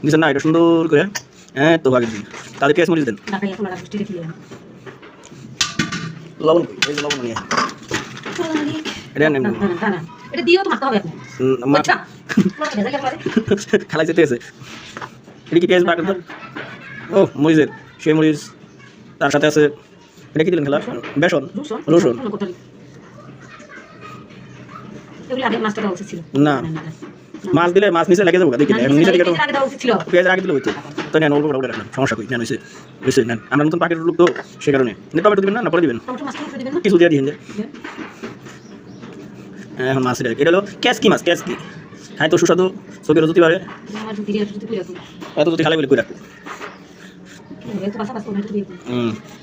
দিচ্ছেন না এটা সুন্দর করে। হ্যাঁ তো আগে দিন তাহলে পেঁয়াজ মরিচ দেন। লবণ কই? এই যে লবণ নিয়ে এটা নেন এটা দিও তো মাখতে হবে এখন। আচ্ছা খালাই যেতে আছে। এটা কি পেঁয়াজ বাটা? ও মরিচের সেই মরিচ, তার সাথে আছে এটা কি দিলেন খেলা? বেসন, রসুন। এগুলো আগে মাছটা দেওয়া উচিত ছিল। না মাছ দিলে মাছ নিচে লেগে যাবো, দেখি না এখন নিচে দিকে তো আগে দেওয়া উচিত ছিল। পেঁয়াজ আগে দিলে হইতো। তো নেন অল্প করে রাখলাম, সমস্যা কই নেন হয়েছে হয়েছে নেন। আমরা নতুন পাখির লোক তো সে কারণে টমেটো দিবেন না পরে দিবেন? টমেটো মাছটা উপরে দিবেন না? কিছু দিয়ে দিন যে এখন মাছ এটা হলো ক্যাসকি মাছ। ক্যাসকি খাই তো সুস্বাদু, চোখের যদি পারে আমার যদি দিয়ে যদি কইরা তো। এত যদি খালে বলে কই রাখবো। এত বাসা বাসা টমেটো দিয়ে দিন।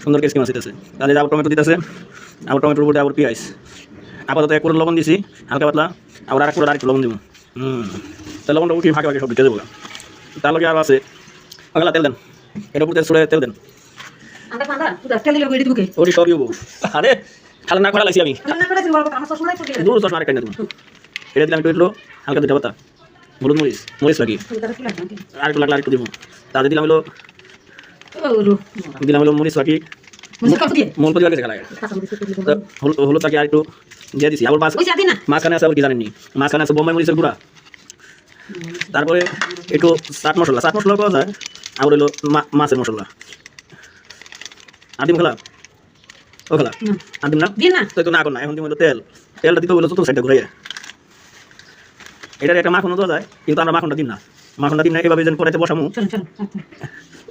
সুন্দর ক্যাসকি মাছ দিতেছে। তাহলে আবার টমেটো দিতেছে, আবার টমেটোর উপরে আবার পেঁয়াজ। আপাতত এক করে লবণ দিছি হালকা পাতলা, আবার আরেক করে আরেকটু লবণ দিব। তাহলে লবণটা উঠি ফাঁকে ফাঁকে সব ঢুকে দেবো। তার লগে আর আছে আগলা তেল দেন, এর উপরে ছড়ে তেল দেন। আদা পাঁদা তুই তেল দিলে কইরি দিবকে। ওটি সবই হবো। আরে খালে না করা লাগছি আমি না করে দিবো আমার সব সময় তো দূর চশমা আরেকটা নিয়ে দেবো। এটা দিলাম একটু হালকা দুটা পাতা, হলুদ মরিচ মরিচ বাকি আরেকটু লাগলে আরেকটু দিব। তাহলে দিলাম হলো মরিচ বাকি মন পরিবার গেছে খেলায়। হলুদ বাকি আরেকটু দিয়ে দিছি। আবার মাঝখানে আছে আবার কি জানেননি, মাঝখানে আছে বোম্বাই মরিচের গুঁড়া, তারপরে একটু চাট মশলা পাওয়া যায়, আবার হলো মাছের মশলা। আর দিম খেলা ও খেলা আর দিম না তো একটু না কর না। এখন দিম হলো তেলটা দিতে হলো চতুর্থ সাইডটা ঘুরাইয়া। এটার একটা মাখনও দেওয়া যায়, কিন্তু আমরা মাখনটা দিন না এভাবে যেন কড়াইতে বসামু।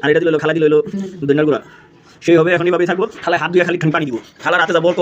আর এটা দিল খালা দিল হলো দইনার গুঁড়া, সেই হবে এখন এইভাবেই থাকবো। খালায় হাত ধুয়ে খালি পানি দিব। খালার হাতে যাবো